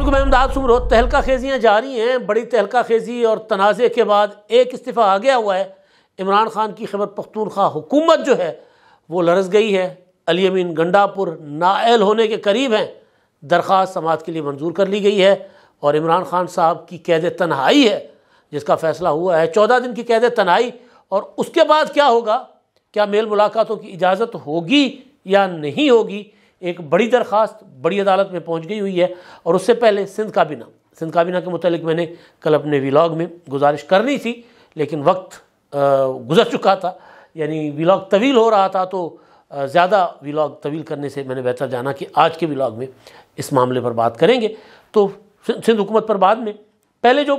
ملک میں امداد سمرو تہلکہ خیزیاں جاری ہیں. بڑی تہلکہ خیزی اور تنازع کے بعد ایک استعفیٰ آ گیا ہوا ہے. عمران خان کی خیبر پختونخوا حکومت جو ہے وہ لرز گئی ہے. علی امین گنڈاپور نااہل ہونے کے قریب ہیں. درخواست سماعت کے لیے منظور کر لی گئی ہے اور عمران خان صاحب کی قید تنہائی ہے جس کا فیصلہ ہوا ہے. 14 دن کی قید تنہائی. اور اس کے بعد کیا ہوگا؟ کیا میل ملاقاتوں کی اجازت ہوگی یا نہیں ہوگی؟ ایک بڑی درخواست بڑی عدالت میں پہنچ گئی ہوئی ہے. اور اس سے پہلے سندھ کابینہ کے متعلق میں نے کل اپنے ویلاگ میں گزارش کرنی تھی لیکن وقت گزر چکا تھا. یعنی ویلاگ طویل ہو رہا تھا تو زیادہ ویلاگ طویل کرنے سے میں نے بہتر جانا کہ آج کے ویلاگ میں اس معاملے پر بات کریں گے. تو سندھ حکومت پر بعد میں پہلے جو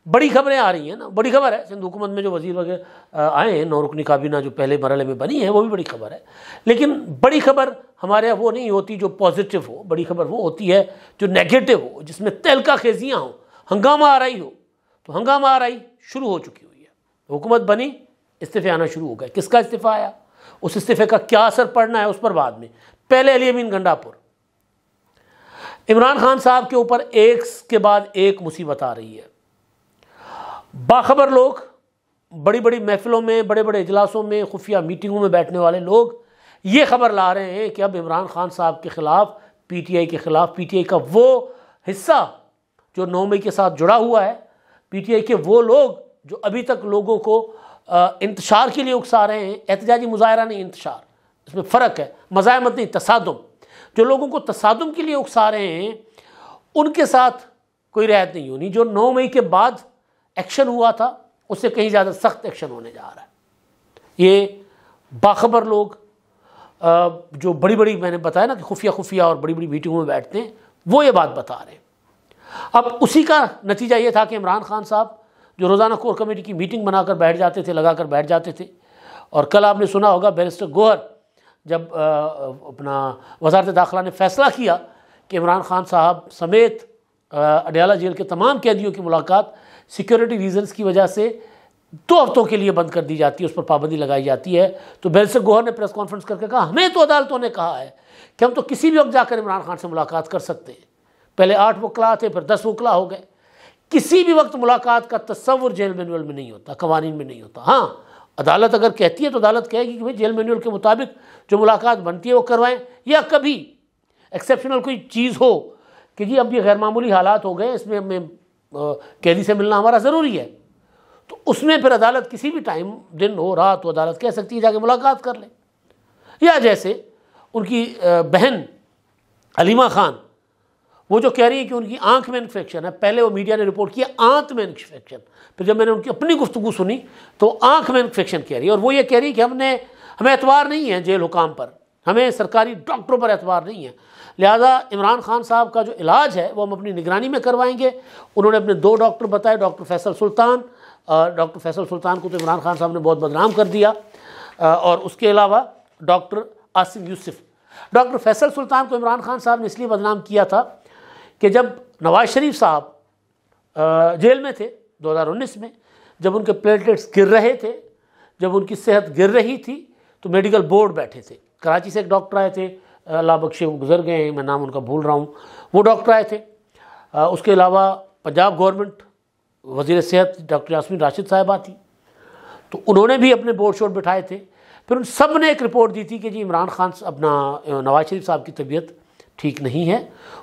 بڑی خبریں آ رہی ہیں نا، بڑی خبر ہے سندھ حکومت میں جو وزیر وغیرہ آئے ہیں، 9 رکنی کابینہ جو پہلے مرحلے میں بنی ہے وہ بھی بڑی خبر ہے. لیکن بڑی خبر ہمارے یہاں وہ نہیں ہوتی جو پازیٹیو ہو. بڑی خبر وہ ہوتی ہے جو نیگیٹو ہو، جس میں تہلکہ خیزیاں ہوں، ہنگامہ آرائی ہو. تو ہنگامہ آرائی شروع ہو چکی ہوئی ہے. حکومت بنی، استعفے آنا شروع ہو گئے. کس کا استعفیٰ آیا، اس استعفے کا کیا اثر پڑنا ہے اس پر بعد میں. پہلے علی امین گنڈاپور. عمران خان صاحب کے اوپر ایک کے بعد ایک مصیبت آ رہی ہے. باخبر لوگ، بڑی بڑی محفلوں میں، بڑے بڑے اجلاسوں میں، خفیہ میٹنگوں میں بیٹھنے والے لوگ یہ خبر لا رہے ہیں کہ اب عمران خان صاحب کے خلاف، پی ٹی آئی کے خلاف، پی ٹی آئی کا وہ حصہ جو 9 مئی کے ساتھ جڑا ہوا ہے، پی ٹی آئی کے وہ لوگ جو ابھی تک لوگوں کو انتشار کے لیے اکسا رہے ہیں. احتجاجی مظاہرہ نہیں، انتشار، اس میں فرق ہے. مزاحمت نہیں، تصادم. جو لوگوں کو تصادم کے لیے اکسا رہے ہیں ان کے ساتھ کوئی رعایت نہیں ہونی. جو 9 مئی کے بعد ایکشن ہوا تھا اس سے کہیں زیادہ سخت ایکشن ہونے جا رہا ہے. یہ باخبر لوگ جو بڑی بڑی، میں نے بتایا نا کہ خفیہ اور بڑی بڑی میٹنگوں میں بیٹھتے ہیں، وہ یہ بات بتا رہے ہیں. اب اسی کا نتیجہ یہ تھا کہ عمران خان صاحب جو روزانہ کور کمیٹی کی میٹنگ بنا کر بیٹھ جاتے تھے، لگا کر بیٹھ جاتے تھے. اور کل آپ نے سنا ہوگا بیرسٹر گوہر جب اپنا وزارت داخلہ نے فیصلہ کیا کہ عمران خان صاحب سمیت اڈیالہ جیل کے تمام قیدیوں کی ملاقات سیکیورٹی ریزنز کی وجہ سے 2 ہفتوں کے لیے بند کر دی جاتی ہے، اس پر پابندی لگائی جاتی ہے. تو بیرسٹر گوہر نے پریس کانفرنس کر کے کہا ہمیں تو عدالتوں نے کہا ہے کہ ہم تو کسی بھی وقت جا کر عمران خان سے ملاقات کر سکتے ہیں. پہلے 8 وکلا تھے، پھر 10 وکلا ہو گئے. کسی بھی وقت ملاقات کا تصور جیل مینول میں نہیں ہوتا، قوانین میں نہیں ہوتا. ہاں عدالت اگر کہتی ہے تو عدالت کہے گی کہ جیل مینول کے مطابق جو ملاقات بنتی ہے وہ کروائیں. یا کبھی ایکسیپشنل کوئی چیز ہو کہ جی اب یہ غیر معمولی حالات ہو گئے، اس میں ہمیں قیدی سے ملنا ہمارا ضروری ہے، تو اس میں پھر عدالت کسی بھی ٹائم، دن ہو رات ہو، عدالت کہہ سکتی ہے جا کے ملاقات کر لیں. یا جیسے ان کی بہن علیمہ خان، وہ جو کہہ رہی ہے کہ ان کی آنکھ میں انفیکشن ہے. پہلے وہ میڈیا نے رپورٹ کیا آنت میں انفیکشن، پھر جب میں نے ان کی اپنی گفتگو سنی تو آنکھ میں انفیکشن کہہ رہی ہے. اور وہ یہ کہہ رہی ہے کہ ہمیں اعتبار نہیں ہے جیل حکام پر، ہمیں سرکاری ڈاکٹروں پر اعتبار نہیں ہے، لہذا عمران خان صاحب کا جو علاج ہے وہ ہم اپنی نگرانی میں کروائیں گے. انہوں نے اپنے 2 ڈاکٹر بتائے، ڈاکٹر فیصل سلطان. ڈاکٹر فیصل سلطان کو تو عمران خان صاحب نے بہت بدنام کر دیا. اور اس کے علاوہ ڈاکٹر عاصم یوسف. ڈاکٹر فیصل سلطان کو عمران خان صاحب نے اس لیے بدنام کیا تھا کہ جب نواز شریف صاحب جیل میں تھے 2019 میں، جب ان کے پلیٹلیٹس گر رہے تھے، جب ان کی صحت گر رہی تھی، تو میڈیکل بورڈ بیٹھے تھے. کراچی سے ایک ڈاکٹر آئے تھے، اللہ بخشے وہ گزر گئے ہیں، میں نام ان کا بھول رہا ہوں، وہ ڈاکٹر آئے تھے. اس کے علاوہ پنجاب گورنمنٹ وزیر صحت ڈاکٹر یاسمین راشد صاحبہ تھی، تو انہوں نے بھی اپنے بورڈ شورڈ بٹھائے تھے. پھر ان سب نے ایک رپورٹ دی تھی کہ جی عمران خان اپنا نواز شریف صاحب کی طبیعت ٹھیک نہیں ہے،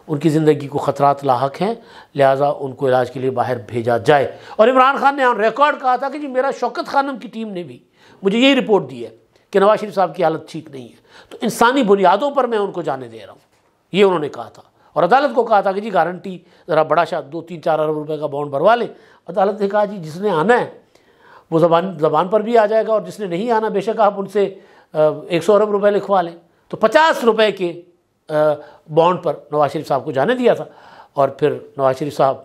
ان کی زندگی کو خطرات لاحق ہیں، لہٰذا ان کو علاج کے لیے باہر بھیجا جائے. اور عمران خان نے آن ریکارڈ کہا تھا کہ جی میرا شوکت خانم کی ٹیم نے بھی مجھے یہی رپورٹ دی ہے کہ نواز شریف صاحب کی حالت ٹھیک نہیں ہے، تو انسانی بنیادوں پر میں ان کو جانے دے رہا ہوں، یہ انہوں نے کہا تھا. اور عدالت کو کہا تھا کہ جی گارنٹی ذرا بڑا شاید 2-3-4 ارب روپے کا بانڈ بھروا لیں. عدالت نے کہا جی جس نے آنا ہے وہ زبان پر بھی آ جائے گا، اور جس نے نہیں آنا بے شک آپ ان سے 100 ارب روپے لکھوا لیں. تو 50 روپے کے بانڈ پر نواز شریف صاحب کو جانے دیا تھا. اور پھر نواز شریف صاحب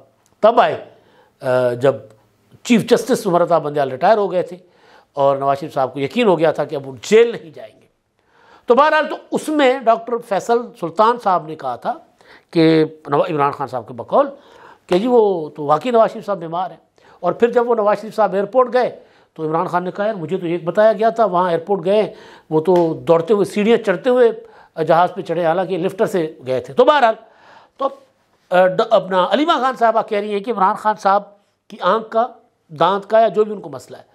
تب آئے جب چیف جسٹس عمر بندیال ریٹائر ہو گئے تھے، اور نواز شریف صاحب کو یقین ہو گیا تھا کہ اب وہ جیل نہیں جائیں گے. تو بہرحال تو اس میں ڈاکٹر فیصل سلطان صاحب نے کہا تھا کہ عمران خان صاحب کے بقول کہ جی وہ تو واقعی نواز شریف صاحب بیمار ہیں. اور پھر جب وہ نواز شریف صاحب ایئرپورٹ گئے تو عمران خان نے کہا یار مجھے تو ایک بتایا گیا تھا، وہاں ایئرپورٹ گئے وہ تو دوڑتے ہوئے سیڑھیاں چڑھتے ہوئے جہاز پہ چڑھے، حالانکہ لفٹر سے گئے تھے. تو بہرحال تو اپنا علیمہ خان صاحبہ کہہ رہی ہیں کہ عمران خان صاحب کی آنکھ کا، دانت کا، یا جو بھی ان کو مسئلہ ہے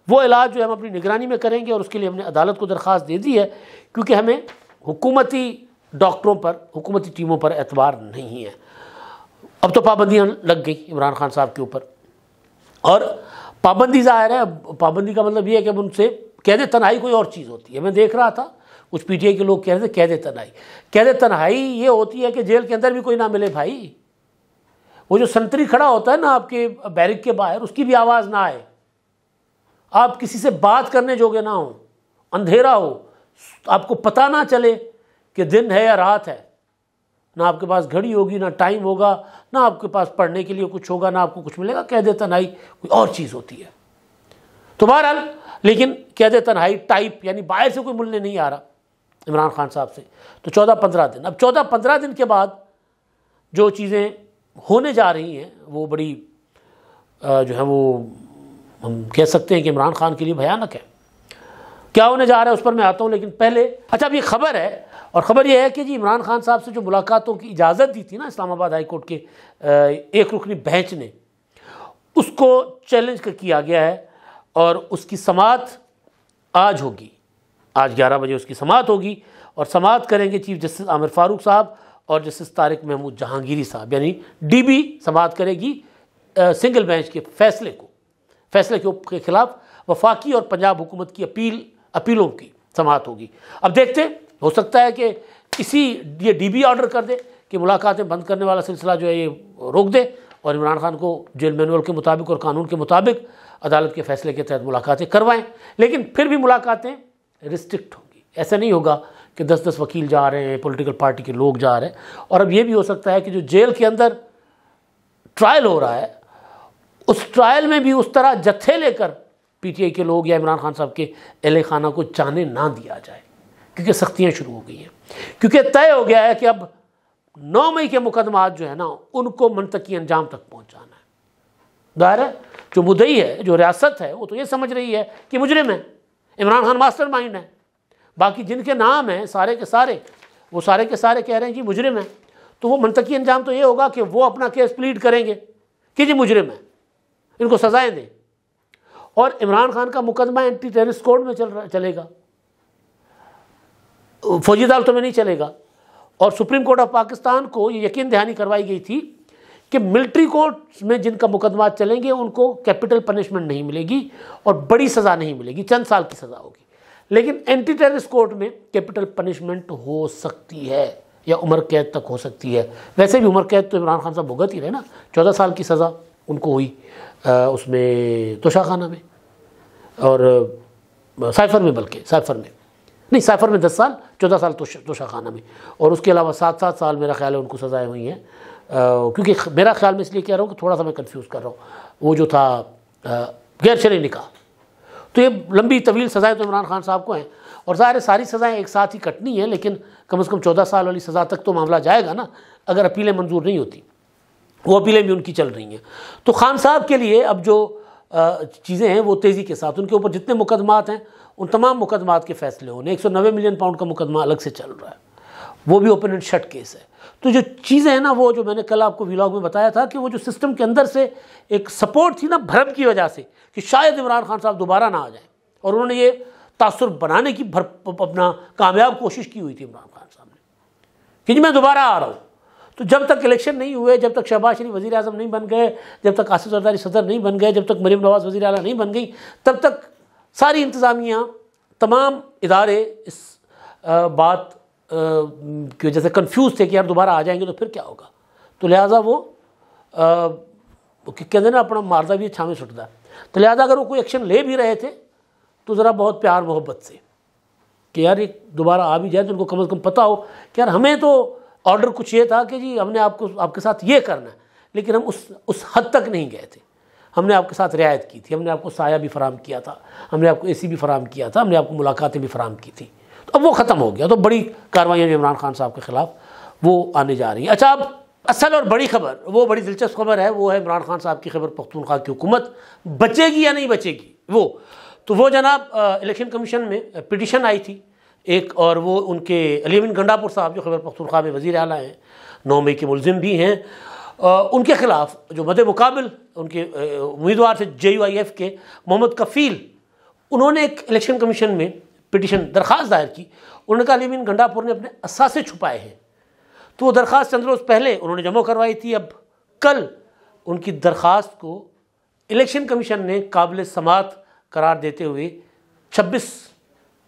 وہ علاج جو ہے ہم اپنی نگرانی میں کریں گے، اور اس کے لیے ہم نے عدالت کو درخواست دے دی ہے، کیونکہ ہمیں حکومتی ڈاکٹروں پر، حکومتی ٹیموں پر اعتبار نہیں ہے۔ اب تو پابندیاں لگ گئی عمران خان صاحب کے اوپر، اور پابندی ظاہر ہے، پابندی کا مطلب یہ ہے کہ ہم ان سے قید تنہائی کوئی اور چیز ہوتی ہے۔ میں دیکھ رہا تھا کچھ پی ٹی آئی کے لوگ کہہ رہے تھے قید تنہائی، قید تنہائی یہ ہوتی ہے کہ جیل کے اندر بھی کوئی نہ ملے بھائی، وہ جو سنتری کھڑا ہوتا ہے نا آپ کے بیرک کے باہر، اس کی بھی آواز نہ آئے، آپ کسی سے بات کرنے جوگے نہ ہوں، اندھیرا ہو، آپ کو پتہ نہ چلے کہ دن ہے یا رات ہے، نہ آپ کے پاس گھڑی ہوگی، نہ ٹائم ہوگا، نہ آپ کے پاس پڑھنے کے لیے کچھ ہوگا، نہ آپ کو کچھ ملے گا۔ قید تنہائی کوئی اور چیز ہوتی ہے۔ تو بہرحال لیکن قید تنہائی ٹائپ، یعنی باہر سے کوئی ملنے نہیں آ رہا عمران خان صاحب سے، تو 14-15 دن، اب 14-15 دن کے بعد جو چیزیں ہونے جا رہی ہیں وہ بڑی جو ہے وہ ہم کہہ سکتے ہیں کہ عمران خان کے لیے بھیانک ہے۔ کیا ہونے جا رہا ہے اس پر میں آتا ہوں، لیکن پہلے اچھا اب یہ خبر ہے، اور خبر یہ ہے کہ جی عمران خان صاحب سے جو ملاقاتوں کی اجازت دی تھی نا اسلام آباد ہائی کورٹ کے ایک رکنی بینچ نے، اس کو چیلنج کیا گیا ہے، اور اس کی سماعت آج ہوگی، آج 11 بجے اس کی سماعت ہوگی، اور سماعت کریں گے چیف جسٹس عامر فاروق صاحب اور جسٹس طارق محمود جہانگیری صاحب، یعنی ڈی بی سماعت کرے گی سنگل بینچ کے فیصلے کے خلاف وفاقی اور پنجاب حکومت کی اپیلوں کی سماعت ہوگی۔ اب دیکھتے ہیں، ہو سکتا ہے کہ یہ ڈی بی آرڈر کر دے کہ ملاقاتیں بند کرنے والا سلسلہ جو ہے یہ روک دے، اور عمران خان کو جیل مینول کے مطابق اور قانون کے مطابق عدالت کے فیصلے کے تحت ملاقاتیں کروائیں، لیکن پھر بھی ملاقاتیں ریسٹرکٹ ہوں گی۔ ایسا نہیں ہوگا کہ 10 وکیل جا رہے ہیں، پولیٹیکل پارٹی کے لوگ جا رہے ہیں، اور اب یہ بھی ہو سکتا ہے کہ جو جیل کے اندر ٹرائل ہو رہا ہے اس ٹرائل میں بھی اس طرح جتھے لے کر پی ٹی آئی کے لوگ یا عمران خان صاحب کے اہل خانہ کو جانے نہ دیا جائے، کیونکہ سختیاں شروع ہو گئی ہیں، کیونکہ طے ہو گیا ہے کہ اب 9 مئی کے مقدمات جو ہے نا ان کو منطقی انجام تک پہنچانا ہے۔ ظاہر ہے جو مدعی ہے، جو ریاست ہے، وہ تو یہ سمجھ رہی ہے کہ مجرم ہے، عمران خان ماسٹر مائنڈ ہے، باقی جن کے نام ہیں سارے کے سارے، وہ سارے کے سارے کہہ رہے ہیں جی مجرم ہے، تو وہ منطقی انجام تو یہ ہوگا کہ وہ اپنا کیس پلیڈ کریں گے کہ جی مجرم ہے، ان کو سزائیں دیں، اور عمران خان کا مقدمہ اینٹی ٹیررسٹ کوڈ میں چلے گا، فوجی عدالتوں میں نہیں چلے گا۔ اور سپریم کورٹ آف پاکستان کو یہ یقین دہانی کروائی گئی تھی کہ ملٹری کورٹ میں جن کا مقدمات چلیں گے ان کو کیپٹل پنشمنٹ نہیں ملے گی اور بڑی سزا نہیں ملے گی، چند سال کی سزا ہوگی، لیکن اینٹی ٹیررسٹ کورٹ میں کیپٹل پنشمنٹ ہو سکتی ہے یا عمر قید تک ہو سکتی ہے۔ ویسے بھی عمر قید تو عمران خان صاحب بھگت ہی رہے نا، 14 سال کی سزا ان کو ہوئی اس میں توشہ خانہ میں، اور سائفر میں، بلکہ سائفر میں نہیں، سائفر میں 10 سال، 14 سال توشہ خانہ میں، اور اس کے علاوہ 7 سال میرا خیال ہے ان کو سزائیں ہوئی ہیں، کیونکہ میرا خیال میں اس لیے کہہ رہا ہوں کہ تھوڑا سا میں کنفیوز کر رہا ہوں، وہ جو تھا غیر شرعی نکاح، تو یہ لمبی طویل سزائیں تو عمران خان صاحب کو ہیں، اور ظاہر ہے ساری سزائیں ایک ساتھ ہی کٹنی ہیں، لیکن کم از کم 14 سال والی سزا تک تو معاملہ جائے گا نا، اگر اپیلیں منظور نہیں ہوتی، وہ اپیلیں بھی ان کی چل رہی ہیں۔ تو خان صاحب کے لیے اب جو چیزیں ہیں وہ تیزی کے ساتھ، ان کے اوپر جتنے مقدمات ہیں ان تمام مقدمات کے فیصلے ہونے، 190 ملین پاؤنڈ کا مقدمہ الگ سے چل رہا ہے، وہ بھی اوپن اینڈ شٹ کیس ہے۔ تو جو چیزیں ہیں نا، وہ جو میں نے کل آپ کو ویلاگ میں بتایا تھا کہ وہ جو سسٹم کے اندر سے ایک سپورٹ تھی نا بھرم کی وجہ سے کہ شاید عمران خان صاحب دوبارہ نہ آ جائیں، اور انہوں نے یہ تاثر بنانے کی اپنا کامیاب کوشش کی ہوئی تھی عمران خان صاحب نے کہ جی میں دوبارہ آ رہا ہوں۔ تو جب تک الیکشن نہیں ہوئے، جب تک شہباز شریف وزیر اعظم نہیں بن گئے، جب تک آصف زرداری صدر نہیں بن گئے، جب تک مریم نواز وزیر اعلیٰ نہیں بن گئی، تب تک ساری انتظامیہ، تمام ادارے اس بات کی وجہ سے کنفیوز تھے کہ یار دوبارہ آ جائیں گے تو پھر کیا ہوگا، تو لہٰذا وہ کہتے ہیں نا اپنا ماردہ بھی چھاویں سٹتا ہے، تو لہٰذا اگر وہ کوئی ایکشن لے بھی رہے تھے تو ذرا بہت پیار محبت سے کہ یار ایک دوبارہ آ بھی جائے تو ان کو کم از کم پتہ ہو کہ یار ہمیں تو آرڈر کچھ یہ تھا کہ جی ہم نے آپ کے ساتھ یہ کرنا ہے، لیکن ہم اس حد تک نہیں گئے تھے، ہم نے آپ کے ساتھ رعایت کی تھی، ہم نے آپ کو سایہ بھی فراہم کیا تھا، ہم نے آپ کو اے سی بھی فراہم کیا تھا، ہم نے آپ کو ملاقاتیں بھی فراہم کی تھی، تو اب وہ ختم ہو گیا، تو بڑی کارروائیاں جو عمران خان صاحب کے خلاف وہ آنے جا رہی ہیں۔ اچھا اب اصل اور بڑی خبر، وہ بڑی دلچسپ خبر ہے، وہ ہے عمران خان صاحب کی خیبر پختونخوا کی حکومت بچے گی یا نہیں بچے گی، وہ تو وہ جناب الیکشن کمیشن میں پٹیشن آئی تھی ایک اور وہ ان کے علی امین گنڈاپور صاحب جو خیبر پختونخوا میں وزیر اعلیٰ ہیں، 9 مئی کے ملزم بھی ہیں، ان کے خلاف جو مد مقابل ان کے امیدوار تھے JUIF کے محمد کفیل، انہوں نے ایک الیکشن کمیشن میں پٹیشن درخواست دائر کی. انہوں نے کہا علی امین گنڈاپور نے اپنے اثاثے چھپائے ہیں. تو وہ درخواست چند روز پہلے انہوں نے جمع کروائی تھی. اب کل ان کی درخواست کو الیکشن کمیشن نے قابل سماعت قرار دیتے ہوئے 26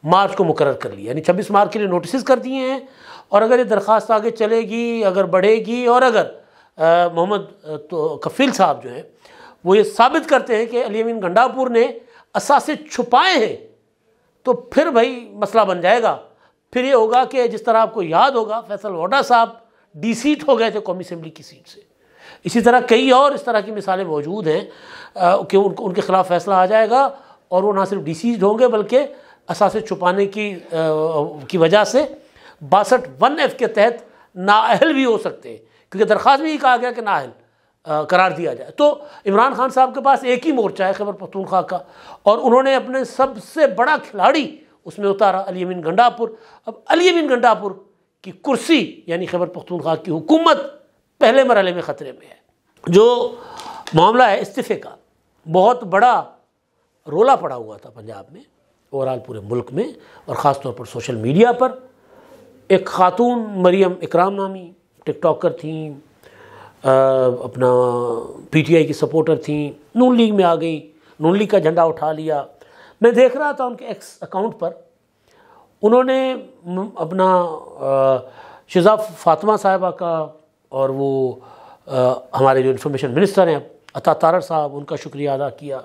مارچ کو مقرر کر لیا، یعنی 26 مارچ کے لیے نوٹسز کر دیے ہیں. اور اگر یہ درخواست آگے چلے گی، اگر بڑھے گی، اور اگر محمد کفیل صاحب جو ہیں وہ یہ ثابت کرتے ہیں کہ علی امین گنڈاپور نے اثاثے چھپائے ہیں، تو پھر بھائی مسئلہ بن جائے گا. پھر یہ ہوگا کہ جس طرح آپ کو یاد ہوگا فیصل ووڈا صاحب ڈی سیٹ ہو گئے تھے قومی اسمبلی کی سیٹ سے، اسی طرح کئی اور اس طرح کی مثالیں موجود ہیں کہ ان کے خلاف فیصلہ آ جائے گا اور وہ نہ صرف ڈی سیٹ ہوں گے بلکہ اثاثے چھپانے کی وجہ سے 62(1)(f) کے تحت نااہل بھی ہو سکتے ہیں، کیونکہ درخواست میں ہی کہا گیا کہ نااہل قرار دیا جائے. تو عمران خان صاحب کے پاس ایک ہی مورچہ ہے خیبر پختونخوا کا، اور انہوں نے اپنے سب سے بڑا کھلاڑی اس میں اتارا علی امین گنڈاپور. اب علی امین گنڈاپور کی کرسی یعنی خیبر پختونخوا کی حکومت پہلے مرحلے میں خطرے میں ہے. جو معاملہ ہے استعفے کا، بہت بڑا رولا پڑا ہوا تھا پنجاب میں، اوورال پورے ملک میں، اور خاص طور پر سوشل میڈیا پر. ایک خاتون مریم اکرام نامی ٹک ٹاکر تھیں، اپنا PTI کی سپورٹر تھیں، نون لیگ میں آ گئیں، نون لیگ کا جھنڈا اٹھا لیا. میں دیکھ رہا تھا ان کے ایکس اکاؤنٹ پر انہوں نے اپنا شزا فاطمہ صاحبہ کا اور وہ ہمارے جو انفارمیشن منسٹر ہیں عطا تارڑ صاحب، ان کا شکریہ ادا کیا،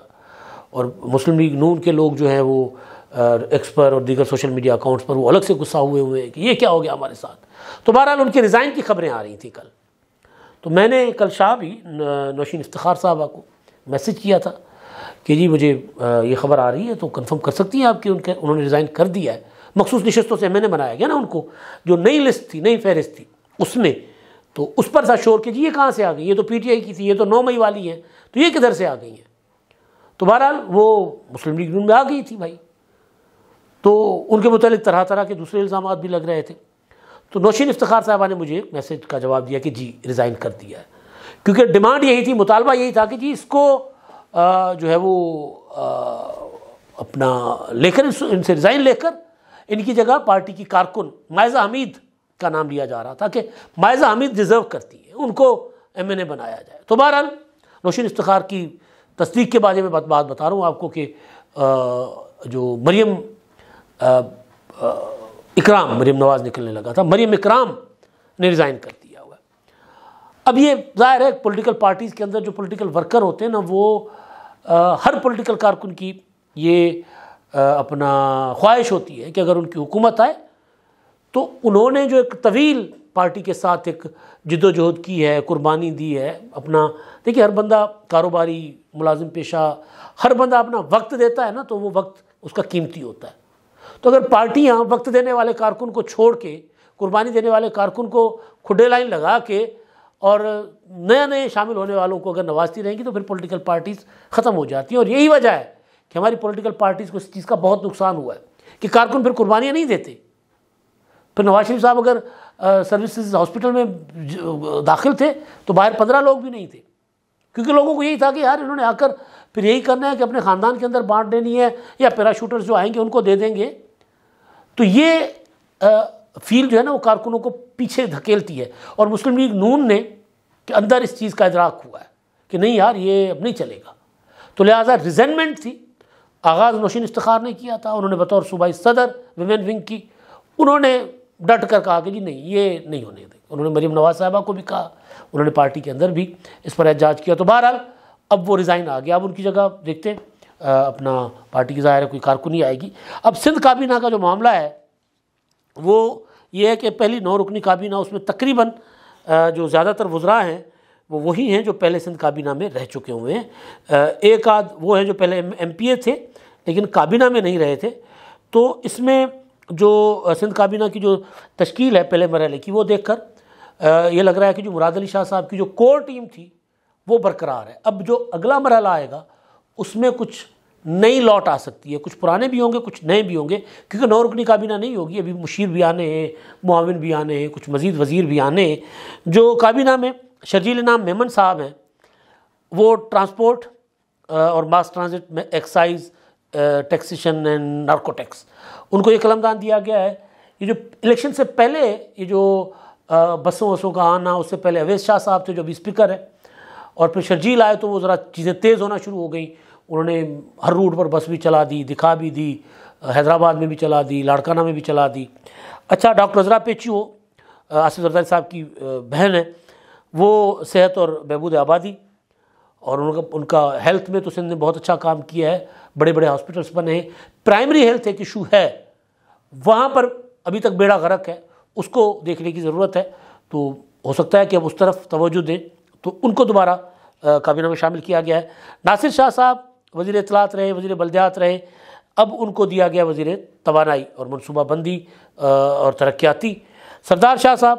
اور مسلم لیگ نون کے لوگ جو ہیں وہ ایکس پر اور دیگر سوشل میڈیا اکاؤنٹس پر وہ الگ سے غصہ ہوئے ہیں کہ یہ کیا ہو گیا ہمارے ساتھ. تو بہرحال ان کے ریزائن کی خبریں آ رہی تھیں کل. تو میں نے کل شام ہی نوشین افتخار صاحبہ کو میسج کیا تھا کہ جی مجھے یہ خبر آ رہی ہے تو کنفرم کر سکتی ہیں آپ کہ انہوں نے ریزائن کر دیا ہے. مخصوص نشستوں سے میں نے بنایا گیا نا ان کو، جو نئی لسٹ تھی، نئی فہرست تھی اس میں، تو اس پر تھا شور کہ جی یہ کہاں سے آ گئی، یہ تو PTI کی تھی، یہ تو 9 مئی والی ہیں، تو یہ کدھر سے آ گئی ہیں. تو بہرحال وہ مسلم لیگ نون میں آ گئی تھی بھائی. تو ان کے متعلق طرح طرح کے دوسرے الزامات بھی لگ رہے تھے. تو نوشین افتخار صاحبہ نے مجھے میسج کا جواب دیا کہ جی ریزائن کر دیا ہے، کیونکہ ڈیمانڈ یہی تھی، مطالبہ یہی تھا کہ جی اس کو جو ہے وہ اپنا لے کر ان سے ریزائن لے کر ان کی جگہ پارٹی کی کارکن مائزہ حمید کا نام لیا جا رہا تھا کہ مائزہ حمید ڈیزرو کرتی ہے، ان کو MNA بنایا جائے. تو بہرحال نوشین افتخار کی تصدیق کے بارے میں بات بتا رہا ہوں آپ کو کہ جو مریم نواز نکلنے لگا تھا، مریم اکرام نے ریزائن کر دیا ہوا ہے. اب یہ ظاہر ہے پولیٹیکل پارٹیز کے اندر جو پولیٹیکل ورکر ہوتے ہیں نا، وہ ہر پولیٹیکل کارکن کی یہ اپنا خواہش ہوتی ہے کہ اگر ان کی حکومت آئے تو انہوں نے جو ایک طویل پارٹی کے ساتھ ایک جد و جہد کی ہے، قربانی دی ہے اپنا. دیکھیے ہر بندہ کاروباری، ملازم پیشہ، ہر بندہ اپنا وقت دیتا ہے نا، تو وہ وقت اس کا قیمتی ہوتا ہے. تو اگر پارٹیاں وقت دینے والے کارکن کو چھوڑ کے، قربانی دینے والے کارکن کو کھڈے لائن لگا کے اور نئے شامل ہونے والوں کو اگر نوازتی رہیں گی تو پھر پولیٹیکل پارٹیز ختم ہو جاتی ہیں. اور یہی وجہ ہے کہ ہماری پولیٹیکل پارٹیز کو اس چیز کا بہت نقصان ہوا ہے کہ کارکن پھر قربانیاں نہیں دیتے. پھر نواز شریف صاحب اگر سروسز ہاسپٹل میں داخل تھے تو باہر 15 لوگ بھی نہیں تھے، کیونکہ لوگوں کو یہی تھا کہ یار انہوں نے آ کر پھر یہی کرنا ہے کہ اپنے خاندان کے اندر بانٹ دینی ہے، یا پیراشوٹرز جو آئیں گے ان کو دے دیں گے. تو یہ فیل جو ہے نا وہ کارکنوں کو پیچھے دھکیلتی ہے، اور مسلم لیگ نون نے کے اندر اس چیز کا ادراک ہوا ہے کہ نہیں یار یہ اب نہیں چلے گا. تو لہٰذا ریزائنمنٹ تھی، آغاز نوشین افتخار نے کیا تھا، انہوں نے بطور صوبائی صدر ویمن ونگ کی، انہوں نے ڈٹ کر کہا کہ جی نہیں یہ نہیں ہونے دیں. انہوں نے مریم نواز صاحبہ کو بھی کہا، انہوں نے پارٹی کے اندر بھی اس پر احتجاج کیا. تو بہرحال اب وہ ریزائن آ گیا. اب ان کی جگہ دیکھتے ہیں اپنا پارٹی کی ظاہر ہے کوئی کارکنی آئے گی. اب سندھ کابینہ کا جو معاملہ ہے وہ یہ ہے کہ پہلی 9 رکنی کابینہ، اس میں تقریباً جو زیادہ تر وزراء ہیں وہ وہی ہیں جو پہلے سندھ کابینہ میں رہ چکے ہوئے ہیں. ایک آدھ وہ ہیں جو پہلے MPA تھے لیکن کابینہ میں نہیں رہے تھے. تو اس میں جو سندھ کابینہ کی جو تشکیل ہے پہلے مرحلے کی، وہ دیکھ کر یہ لگ رہا ہے کہ جو مراد علی شاہ صاحب کی جو کور ٹیم تھی وہ برقرار ہے. اب جو اگلا مرحلہ آئے گا اس میں کچھ نئی لوٹ آ سکتی ہے، کچھ پرانے بھی ہوں گے کچھ نئے بھی ہوں گے، کیونکہ 9 رکنی کابینہ نہیں ہوگی، ابھی مشیر بھی آنے ہیں، معاون بھی آنے ہیں، کچھ مزید وزیر بھی آنے ہیں۔ جو کابینہ میں شرجیل انعام میمن صاحب ہیں، وہ ٹرانسپورٹ اور ماس ٹرانزٹ میں excise, taxation and narcotics, ان کو یہ قلمدان دیا گیا ہے۔ یہ جو الیکشن سے پہلے یہ جو بسوں وسوں کا آنا، اس سے پہلے اویس شاہ صاحب تھے جو ابھی اسپیکر ہے، اور پھر شرجیل آئے تو وہ ذرا چیزیں تیز ہونا شروع ہو گئیں، انہوں نے ہر روٹ پر بس بھی چلا دی، دکھا بھی دی، حیدرآباد میں بھی چلا دی، لاڑکانہ میں بھی چلا دی۔ اچھا، ڈاکٹر عذرا پیچیو آصف زرداری صاحب کی بہن ہے، وہ صحت اور بہبود آبادی، اور ان کا ہیلتھ میں تو سندھ نے بہت اچھا کام کیا ہے، بڑے بڑے ہاسپٹلس بنے ہیں۔ پرائمری ہیلتھ ایک ایشو ہے، وہاں پر ابھی تک بیڑا غرق ہے، اس کو دیکھنے کی ضرورت ہے، تو ہو سکتا ہے کہ اب اس طرف توجہ دیں، تو ان کو دوبارہ کابینہ میں شامل کیا گیا ہے۔ ناصر شاہ صاحب وزیر اطلاعات رہے، وزیر بلدیات رہے، اب ان کو دیا گیا وزیر توانائی اور منصوبہ بندی اور ترقیاتی۔ سردار شاہ صاحب،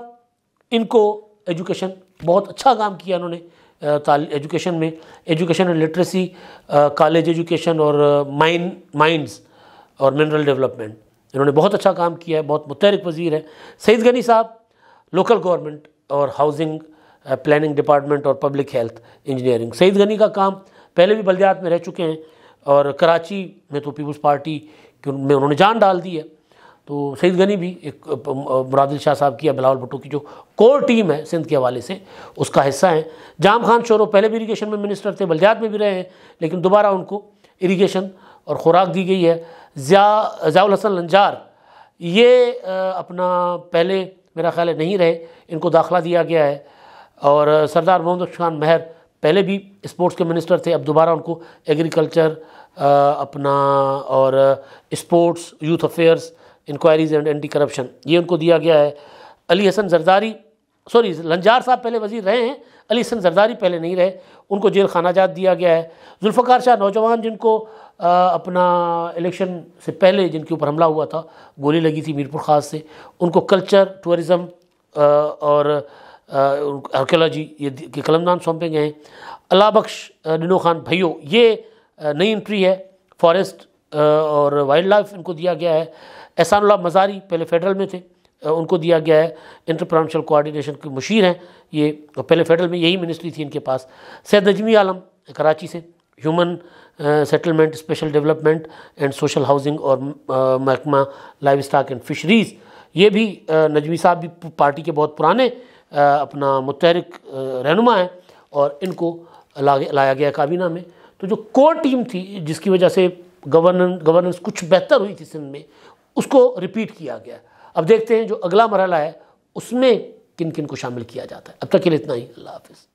ان کو ایجوکیشن، بہت اچھا کام کیا انہوں نے ایجوکیشن میں، education and literacy, college education اور مائنز اور منرل ڈیولپمنٹ، انہوں نے بہت اچھا کام کیا ہے، بہت متحرک وزیر ہے۔ سعید غنی صاحب لوکل گورنمنٹ اور ہاؤسنگ، پلاننگ ڈپارٹمنٹ اور public health engineering. Saeed Ghani کا کام پہلے بھی بلدیات میں رہ چکے ہیں، اور کراچی میں تو پیپلز پارٹی میں انہوں نے جان ڈال دی ہے، تو سعید غنی بھی ایک مراد شاہ صاحب کی یا بلاول بھٹو کی جو کور ٹیم ہے سندھ کے حوالے سے، اس کا حصہ ہیں۔ جام خان شورو پہلے بھی اریگیشن میں منسٹر تھے، بلدیات میں بھی رہے ہیں، لیکن دوبارہ ان کو اریگیشن اور خوراک دی گئی ہے۔ ضیاء الحسن لنجار، یہ اپنا پہلے میرا خیال ہے نہیں رہے، ان کو داخلہ دیا گیا ہے۔ اور سردار محمد بخش خان مہر پہلے بھی اسپورٹس کے منسٹر تھے، اب دوبارہ ان کو ایگریکلچر اپنا اور sports, youth affairs, inquiries and anti corruption, یہ ان کو دیا گیا ہے۔ علی حسن زرداری، لنجار صاحب پہلے وزیر رہے ہیں، علی حسن زرداری پہلے نہیں رہے، ان کو جیل خانہ جات دیا گیا ہے۔ ذوالفقار شاہ نوجوان، جن کو اپنا الیکشن سے پہلے جن کے اوپر حملہ ہوا تھا، گولی لگی تھی میرپور خاص سے، ان کو کلچر، ٹورزم اور آرکیولوجی کے قلمدان سونپے گئے ہیں۔ اللہ بخش ننو خان بھائیو، یہ نئی انٹری ہے، فارسٹ اور وائلڈ لائف ان کو دیا گیا ہے۔ احسان اللہ مزاری پہلے فیڈرل میں تھے، ان کو دیا گیا ہے، انٹرپرینشل کوآرڈینیشن کے مشیر ہیں یہ، پہلے فیڈرل میں یہی منسٹری تھی ان کے پاس۔ سید نجمی عالم کراچی سے، human settlement, special development and social housing اور محکمہ لائیو اسٹاک اینڈ فشریز، یہ بھی نجمی صاحب بھی پارٹی کے بہت پرانے اپنا متحرک رہنما ہیں، اور ان کو لایا گیا کابینہ میں۔ تو جو کور ٹیم تھی جس کی وجہ سے گورننس کچھ بہتر ہوئی تھی سندھ میں، اس کو ریپیٹ کیا گیا۔ اب دیکھتے ہیں جو اگلا مرحلہ ہے اس میں کن کن کو شامل کیا جاتا ہے۔ اب تک کے لیے اتنا ہی، اللہ حافظ۔